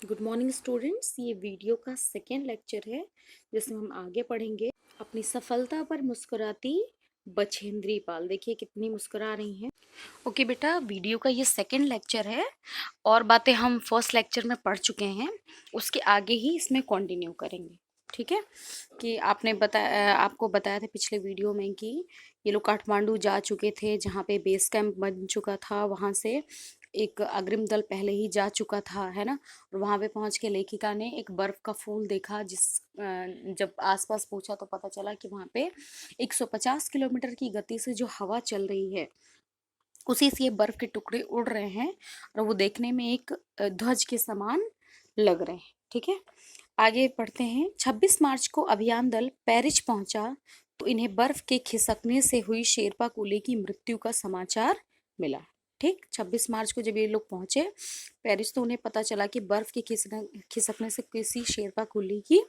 Good morning students, ये video का second lecture है जिसमें हम आगे पढ़ेंगे अपनी सफलता पर मुस्कुराती बछेंद्री पाल। देखिए कितनी मुस्कुरा रही हैं। ओके बेटा, वीडियो का ये सेकेंड लेक्चर है और बातें हम फर्स्ट लेक्चर में पढ़ चुके हैं, उसके आगे ही इसमें कंटिन्यू करेंगे। ठीक है कि आपको बताया था पिछले वीडियो में कि ये लोग काठमांडू जा चुके थे, जहाँ पे बेस कैंप बन चुका था। वहाँ से एक अग्रिम दल पहले ही जा चुका था, है ना। और वहाँ पे पहुँच के लेखिका ने एक बर्फ का फूल देखा, जब आसपास पूछा तो पता चला कि वहाँ पे 150 किलोमीटर की गति से जो हवा चल रही है उसी से ये बर्फ के टुकड़े उड़ रहे हैं और वो देखने में एक ध्वज के समान लग रहे हैं। ठीक है, आगे पढ़ते हैं। 26 मार्च को अभियान दल पेरिस पहुंचा तो इन्हें बर्फ के खिसकने से हुई शेरपा कुली की मृत्यु का समाचार मिला। ठीक, 26 मार्च को जब ये लोग पहुंचे पेरिस तो उन्हें पता चला कि बर्फ के खिसकने से किसी शेरपा कुली की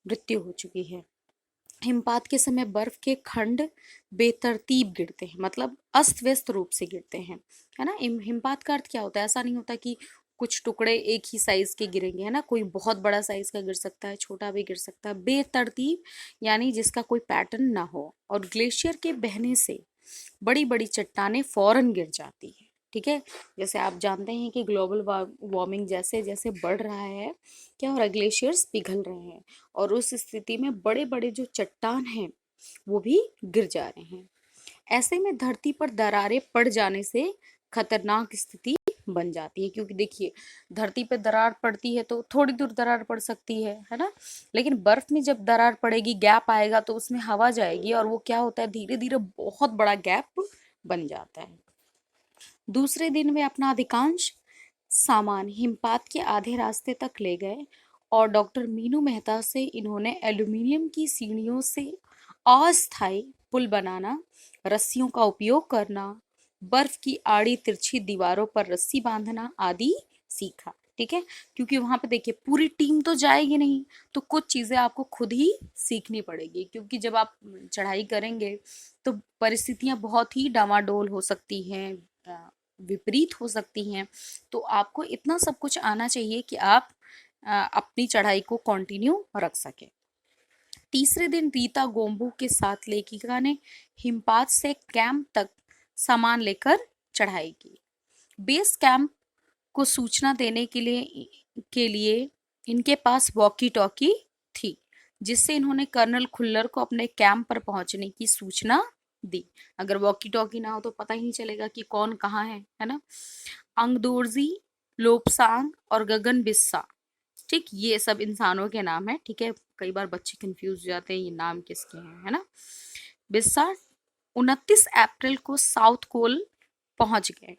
मृत्यु हो चुकी है। हिमपात के समय बर्फ के खंड बेतरतीब गिरते हैं, मतलब अस्त व्यस्त रूप से गिरते हैं, है ना। हिमपात का अर्थ क्या होता है? ऐसा नहीं होता कि कुछ टुकड़े एक ही साइज के गिरेंगे, है ना। कोई बहुत बड़ा साइज का गिर सकता है, छोटा भी गिर सकता है। बेतरतीब यानी जिसका कोई पैटर्न ना हो। और ग्लेशियर के बहने से बड़ी बड़ी चट्टानें फौरन गिर जाती है। ठीक है, जैसे आप जानते हैं कि ग्लोबल वार्मिंग जैसे जैसे बढ़ रहा है, क्या हो रहा है, ग्लेशियर्स पिघल रहे हैं और उस स्थिति में बड़े बड़े जो चट्टान हैं वो भी गिर जा रहे हैं। ऐसे में धरती पर दरारें पड़ जाने से खतरनाक स्थिति बन जाती है, क्योंकि देखिए धरती पे दरार पड़ती है तो थोड़ी दूर दरार पड़ सकती है ना। लेकिन बर्फ में जब दरार पड़ेगी, गैप आएगा तो उसमें हवा जाएगी और वो क्या होता है, धीरे धीरे बहुत बड़ा गैप बन जाता है। दूसरे दिन वे अपना अधिकांश सामान हिमपात के आधे रास्ते तक ले गए और डॉक्टर मीनू मेहता से इन्होंने एल्यूमिनियम की सीढ़ियों से अस्थायी पुल बनाना, रस्सियों का उपयोग करना, बर्फ की आड़ी तिरछी दीवारों पर रस्सी बांधना आदि सीखा। ठीक है, क्योंकि वहां पे देखिए पूरी टीम तो जाएगी नहीं, तो कुछ चीजें आपको खुद ही सीखनी पड़ेगी, क्योंकि जब आप चढ़ाई करेंगे तो परिस्थितियां बहुत ही डामाडोल हो सकती हैं, विपरीत हो सकती हैं। तो आपको इतना सब कुछ आना चाहिए कि आप अपनी चढ़ाई को कंटिन्यू रख सके। तीसरे दिन रीता गोम्बू के साथ लेखिका ने हिमपात से कैंप तक सामान लेकर चढ़ाई की। बेस कैंप को सूचना देने के लिए इनके पास वॉकी टॉकी थी, जिससे इन्होंने कर्नल खुल्लर को अपने कैंप पर पहुंचने की सूचना दी। अगर वॉकी टॉकी ना हो तो पता ही नहीं चलेगा कि कौन कहाँ है ना। अंगदोर्जी, लोपसांग और गगन बिस्सा, ठीक, ये सब इंसानों के नाम है। ठीक है, कई बार बच्चे कंफ्यूज हो जाते हैं ये नाम किसके हैं, है ना। बिस्सा 29 अप्रैल को साउथ कोल पहुंच गए,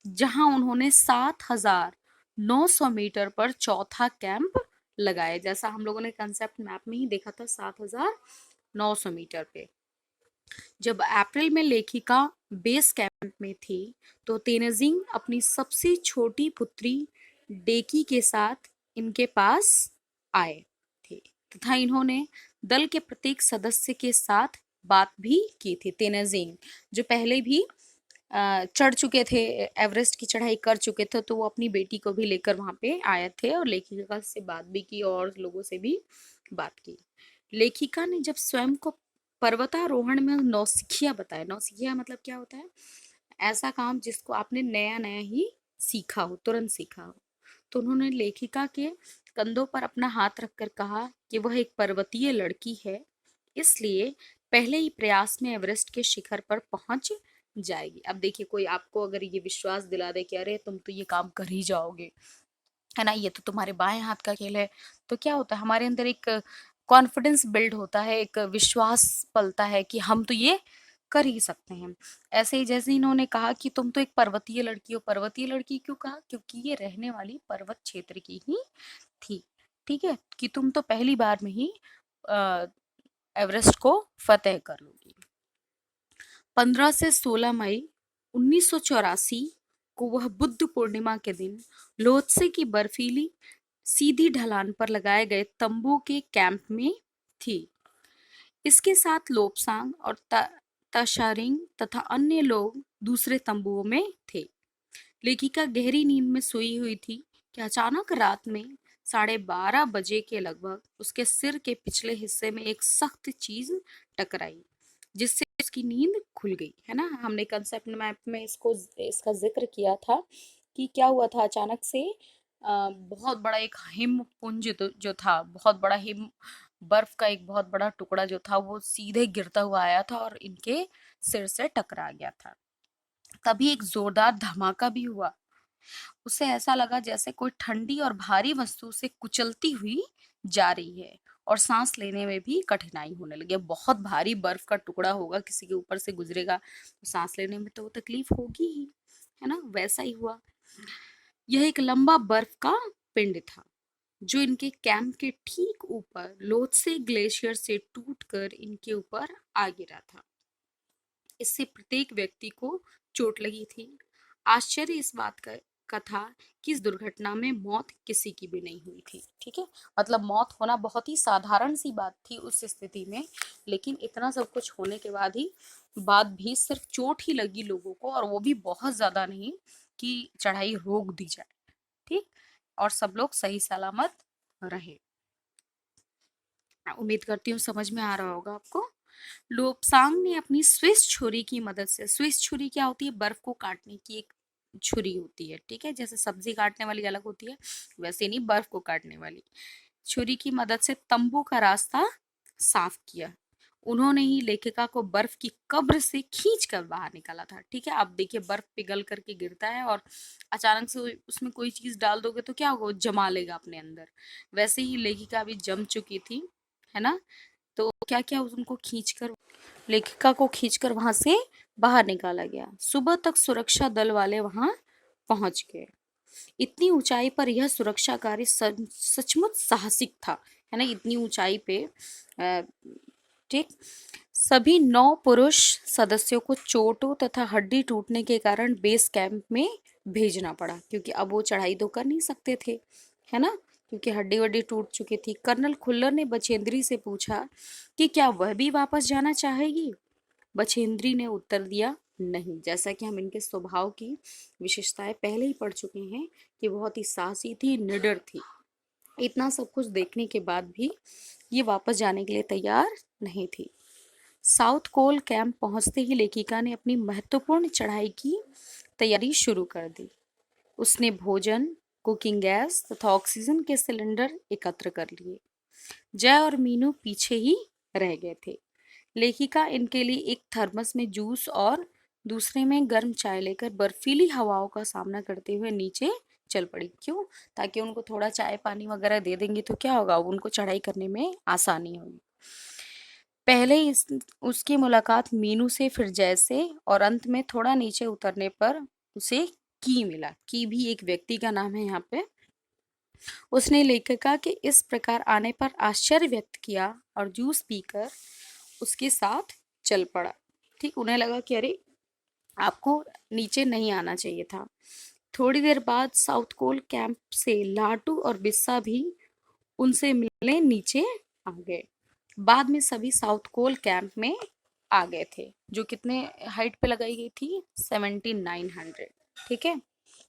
जहां उन्होंने 7,900 मीटर पर चौथा कैंप लगाए। जैसा हम लोगों ने कंसेप्ट मैप में ही देखा था, 7,900 मीटर पे। जब अप्रैल में लेखिका बेस कैंप में थी तो तेनजिंग अपनी सबसे छोटी पुत्री डेकी के साथ इनके पास आए थे तथा इन्होंने दल के प्रत्येक सदस्य के साथ बात भी की थी। तेनजिंग जो पहले भी चढ़ चुके थे, एवरेस्ट की चढ़ाई कर चुके थे, तो वो अपनी बेटी को भी लेकर वहां पे आए थे और लेखिका से बात भी की और लोगों से भी बात की। लेखिका ने जब स्वयं को पर्वतारोहण में नौसिखिया बताया। नौसिखिया मतलब क्या होता है? ऐसा काम जिसको आपने नया नया ही सीखा हो, तुरंत सीखा हो। तो उन्होंने लेखिका के कंधों पर अपना हाथ रखकर कहा कि वह एक पर्वतीय लड़की है, इसलिए पहले ही प्रयास में एवरेस्ट के शिखर पर पहुंच जाएगी। अब देखिए कोई आपको अगर ये विश्वास दिला दे कि अरे तुम तो ये काम कर ही जाओगे, है ना, ये तो तुम्हारे बाएं हाथ का खेल है, तो क्या होता है, हमारे अंदर एक कॉन्फिडेंस बिल्ड होता है, एक विश्वास पलता है कि हम तो ये कर ही सकते हैं। ऐसे ही जैसे इन्होंने कहा कि तुम तो एक पर्वतीय लड़की हो। पर्वतीय लड़की क्यों कहा? क्योंकि ये रहने वाली पर्वत क्षेत्र की ही थी। ठीक है, कि तुम तो पहली बार में ही एवरेस्ट को फतेह कर लोगी। 15 से 16 मई 1984 को वह बुद्ध पूर्णिमा के दिन लोत्से की बर्फीली सीधी ढलान पर लगाए गए तंबू के कैंप में थी। इसके साथ लोपसांग और ताशारिंग तथा अन्य लोग दूसरे तंबुओं में थे। लेखिका गहरी नींद में सोई हुई थी कि अचानक रात में 12:30 बजे के लगभग उसके सिर के पिछले हिस्से में एक सख्त चीज टकराई, जिससे उसकी नींद खुल गई। है ना, हमने कंसेप्ट मैप में इसका जिक्र किया था कि क्या हुआ था अचानक से। बहुत बड़ा एक हिम पुंज जो था, बहुत बड़ा हिम बर्फ का एक बहुत बड़ा टुकड़ा जो था वो सीधे गिरता हुआ आया था और इनके सिर से टकरा गया था। तभी एक जोरदार धमाका भी हुआ। उसे ऐसा लगा जैसे कोई ठंडी और भारी वस्तु उसे कुचलती हुई जा रही है और सांस लेने में भी कठिनाई होने लगी। अब बहुत भारी बर्फ का टुकड़ा होगा, किसी के ऊपर से गुजरेगा तो सांस लेने में तो तकलीफ होगी ही, है ना, वैसा ही हुआ। यह एक लंबा बर्फ का पिंड था जो इनके कैंप के ठीक ऊपर लोत्से ग्लेशियर से टूटकर इनके ऊपर आ गिरा था। इससे प्रत्येक व्यक्ति को चोट लगी थी। आश्चर्य इस बात का था कि इस दुर्घटना में मौत किसी की भी नहीं हुई थी। ठीक है, मतलब मौत होना बहुत ही साधारण सी बात थी उस स्थिति में, लेकिन इतना सब कुछ होने के बाद भी सिर्फ चोट ही लगी लोगों को, और वो भी बहुत ज्यादा नहीं कि चढ़ाई रोक दी जाए। ठीक, और सब लोग सही सलामत रहे। उम्मीद करती हूँ समझ में आ रहा होगा आपको। लोब्सांग ने अपनी स्विस छुरी की मदद से, स्विस छुरी क्या होती है, बर्फ को काटने की एक छुरी होती है। ठीक है, जैसे सब्जी काटने वाली अलग होती है, वैसे नहीं बर्फ को काटने वाली छुरी की मदद से तंबू का रास्ता साफ किया। उन्होंने ही लेखिका को बर्फ की कब्र से खींच कर बाहर निकाला था। ठीक है, अब देखिए बर्फ पिघल करके गिरता है और अचानक से उसमें कोई चीज डाल दोगे तो क्या होगा, वो जमा लेगा अपने अंदर। वैसे ही लेखिका भी जम चुकी थी, है ना। तो क्या क्या उनको खींचकर, लेखिका को खींचकर वहां से बाहर निकाला गया। सुबह तक सुरक्षा दल वाले वहां पहुंच गए। इतनी ऊंचाई पर यह सुरक्षा कार्य सचमुच साहसिक था, है ना, इतनी ऊंचाई पे। ठीक, सभी 9 पुरुष सदस्यों को चोटों तथा हड्डी टूटने के कारण बेस कैंप में भेजना पड़ा, क्योंकि अब वो चढ़ाई तो कर नहीं सकते थे, है ना, क्योंकि हड्डी वड्डी टूट चुकी थी। कर्नल खुल्लर ने बचेंद्री से पूछा कि क्या वह भी वापस जाना चाहेगी। बछेंद्री ने उत्तर दिया नहीं। जैसा कि हम इनके स्वभाव की विशेषताएं पहले ही पढ़ चुके हैं कि बहुत ही साहसी थी, निडर थी। इतना सब कुछ देखने के बाद भी ये वापस जाने के लिए तैयार नहीं थी। साउथ कोल कैंप पहुंचते ही लेखिका ने अपनी महत्वपूर्ण चढ़ाई की तैयारी शुरू कर दी। उसने भोजन, कुकिंग गैस तथा ऑक्सीजन के सिलेंडर एकत्र कर लिए। जय और मीनू पीछे ही रह गए थे। लेखिका इनके लिए एक थर्मस में जूस और दूसरे में गर्म चाय लेकर बर्फीली हवाओं का सामना करते हुए नीचे चल पड़ी। क्यों? ताकि उनको थोड़ा चाय पानी वगैरह दे देंगे तो क्या होगा, उनको चढ़ाई करने में आसानी होगी। पहले उसकी मुलाकात मीनू से, फिर जय से, और अंत में थोड़ा नीचे उतरने पर उसे की मिला। की भी एक व्यक्ति का नाम है यहाँ पे। उसने लेखिका के इस प्रकार आने पर आश्चर्य व्यक्त किया और जूस पीकर उसके साथ चल पड़ा। ठीक, उन्हें लगा कि अरे आपको नीचे नहीं आना चाहिए था। थोड़ी देर बाद साउथ कोल कैंप से लाटू और बिस्सा भी उनसे मिलने नीचे आ गए। बाद में सभी साउथ कोल कैंप में आ गए थे, जो कितने हाइट पे लगाई गई थी, 7900। ठीक है,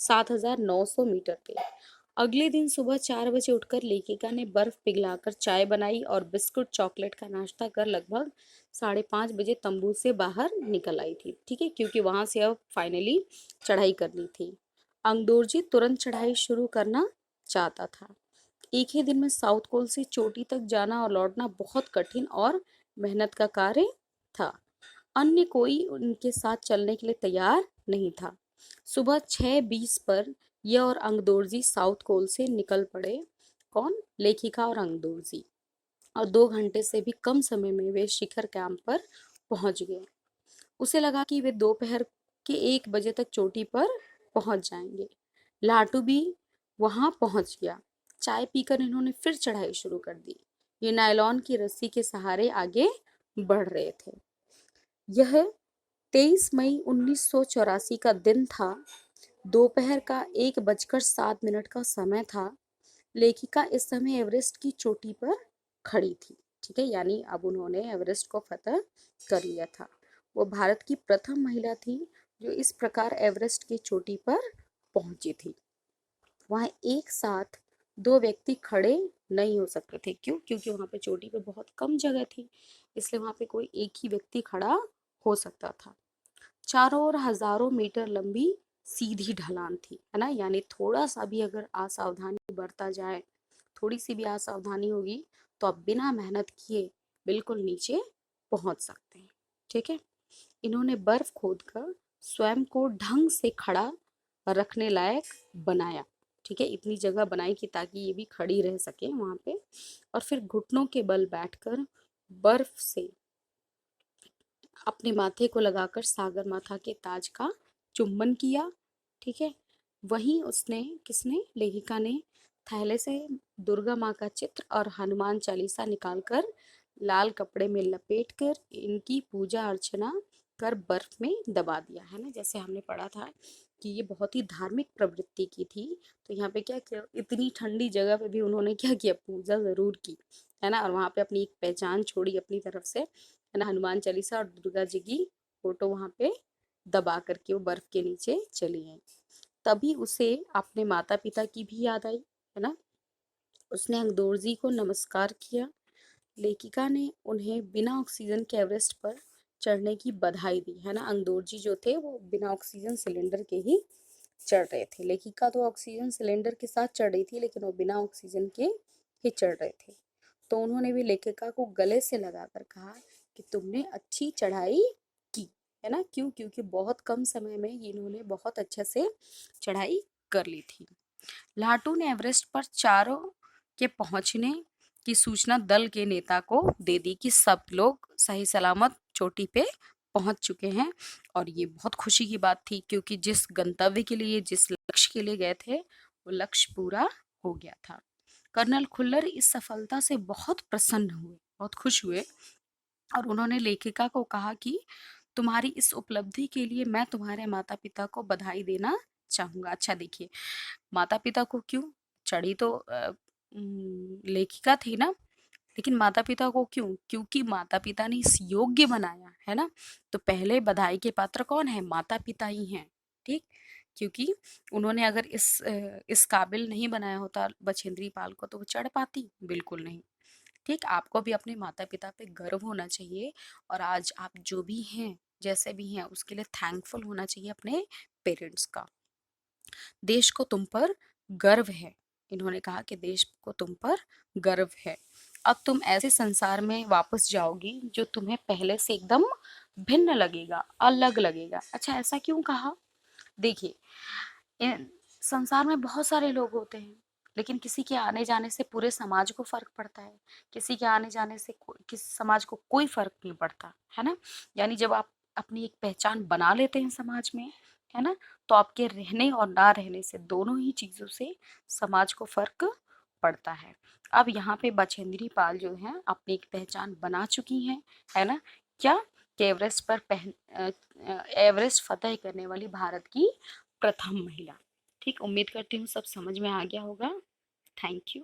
7900 मीटर पे। अगले दिन सुबह 4 बजे उठकर लेखिका ने बर्फ पिघलाकर चाय बनाई और बिस्कुट चॉकलेट का नाश्ता कर लगभग 5:30 बजे तंबू से बाहर निकल आई थी। ठीक है, क्योंकि वहां से अब फाइनली चढ़ाई करनी थी। अंगदोरजी तुरंत चढ़ाई शुरू करना चाहता था। एक ही दिन में साउथ कोल से चोटी तक जाना और लौटना बहुत कठिन और मेहनत का कार्य था। अन्य कोई उनके साथ चलने के लिए तैयार नहीं था। सुबह 6:20 पर यह और अंगदोरजी साउथ कोल से निकल पड़े। कौन? लेखिका और अंगदोरजी। और 2 घंटे से भी कम समय में वे शिखर कैंप पर पहुंच गए। उसे लगा कि वे दोपहर के 1 बजे तक चोटी पर पहुंच जाएंगे। लाटू भी वहां पहुंच गया। चाय पीकर इन्होंने फिर चढ़ाई शुरू कर दी। ये नायलॉन की रस्सी के सहारे आगे बढ़ रहे थे। यह 23 मई 1984 का दिन था। दोपहर का 1:07 का समय था। लेखिका इस समय एवरेस्ट की चोटी पर खड़ी थी। ठीक है, यानी अब उन्होंने एवरेस्ट को फतह कर लिया था। वो भारत की प्रथम महिला थी जो इस प्रकार एवरेस्ट की चोटी पर पहुंची थी। वहाँ एक साथ दो व्यक्ति खड़े नहीं हो सकते थे। क्यों? क्योंकि वहाँ पे चोटी पे बहुत कम जगह थी, इसलिए वहाँ पे कोई एक ही व्यक्ति खड़ा हो सकता था। चारों ओर हजारों मीटर लंबी सीधी ढलान थी, है ना, यानी थोड़ा सा भी अगर असावधानी बरता जाए, थोड़ी सी भी असावधानी होगी तो आप बिना मेहनत किए बिल्कुल नीचे पहुंच सकते हैं। ठीक है। इन्होंने बर्फ खोदकर स्वयं को ढंग से खड़ा रखने लायक बनाया। ठीक है, इतनी जगह बनाई कि ताकि ये भी खड़ी रह सके वहां पे। और फिर घुटनों के बल बैठकर बर्फ से अपने माथे को लगाकर सागर माथा के ताज का चुंबन किया। ठीक है। वहीं उसने, किसने, लेखिका ने थैले से दुर्गा माँ का चित्र और हनुमान चालीसा निकालकर लाल कपड़े में लपेटकर इनकी पूजा अर्चना कर बर्फ में दबा दिया, है ना। जैसे हमने पढ़ा था कि ये बहुत ही धार्मिक प्रवृत्ति की थी, तो यहाँ पे क्या किया, इतनी ठंडी जगह पे भी उन्होंने क्या किया, पूजा जरूर की, है ना। और वहाँ पे अपनी एक पहचान छोड़ी अपनी तरफ से, है ना। हनुमान चालीसा और दुर्गा जी की फोटो वहां पे दबा करके वो बर्फ के नीचे चली आई। तभी उसे अपने माता पिता की भी याद आई, है ना। उसने अंगदोर्जी को नमस्कार किया। लेखिका ने उन्हें बिना ऑक्सीजन के एवरेस्ट पर चढ़ने की बधाई दी, है ना। अंगदोर्जी जो थे वो बिना ऑक्सीजन सिलेंडर के ही चढ़ रहे थे। लेखिका तो ऑक्सीजन सिलेंडर के साथ चढ़ रही थी, लेकिन वो बिना ऑक्सीजन के ही चढ़ रहे थे। तो उन्होंने भी लेखिका को गले से लगाकर कहा कि तुमने अच्छी चढ़ाई की, है ना। क्यों? क्योंकि बहुत कम समय में इन्होंने बहुत अच्छे से चढ़ाई कर ली थी। लाटू ने एवरेस्ट पर चारों के पहुंचने की सूचना दल के नेता को दे दी कि सब लोग सही सलामत चोटी पे पहुंच चुके हैं। और ये बहुत खुशी की बात थी, क्योंकि जिस गंतव्य के लिए, जिस लक्ष्य के लिए गए थे, वो लक्ष्य पूरा हो गया था। कर्नल खुल्लर इस सफलता से बहुत प्रसन्न हुए, बहुत खुश हुए, और उन्होंने लेखिका को कहा कि तुम्हारी इस उपलब्धि के लिए मैं तुम्हारे माता पिता को बधाई देना चाहूंगा। अच्छा देखिए, माता पिता को क्यों, चढ़ी तो लेखिका थी ना, लेकिन माता पिता को क्यों? क्योंकि माता पिता ने इस योग्य बनाया, है ना। तो पहले बधाई के पात्र कौन है? माता पिता ही हैं। ठीक। क्योंकि उन्होंने अगर इस काबिल नहीं बनाया होता बछेंद्री पाल को, तो वो चढ़ पाती? बिल्कुल नहीं। ठीक। आपको भी अपने माता पिता पे गर्व होना चाहिए, और आज आप जो भी हैं, जैसे भी हैं, उसके लिए थैंकफुल होना चाहिए अपने पेरेंट्स का। देश को तुम पर गर्व है। इन्होंने कहा कि देश को तुम पर गर्व है। अब तुम ऐसे संसार में वापस जाओगी जो तुम्हें पहले से एकदम भिन्न लगेगा, अलग लगेगा। अच्छा, ऐसा क्यों कहा? देखिए, संसार में बहुत सारे लोग होते हैं, लेकिन किसी के आने जाने से पूरे समाज को फर्क पड़ता है, किसी के आने जाने से किस समाज को कोई फर्क नहीं पड़ता, है ना। यानी जब आप अपनी एक पहचान बना लेते हैं समाज में, है ना, तो आपके रहने और ना रहने से, दोनों ही चीजों से समाज को फर्क पड़ता है। अब यहाँ पे बछेंद्री पाल जो है अपनी एक पहचान बना चुकी हैं, है ना। क्या? कि एवरेस्ट पर एवरेस्ट फतेह करने वाली भारत की प्रथम महिला। ठीक। उम्मीद करती हूँ सब समझ में आ गया होगा। Thank you.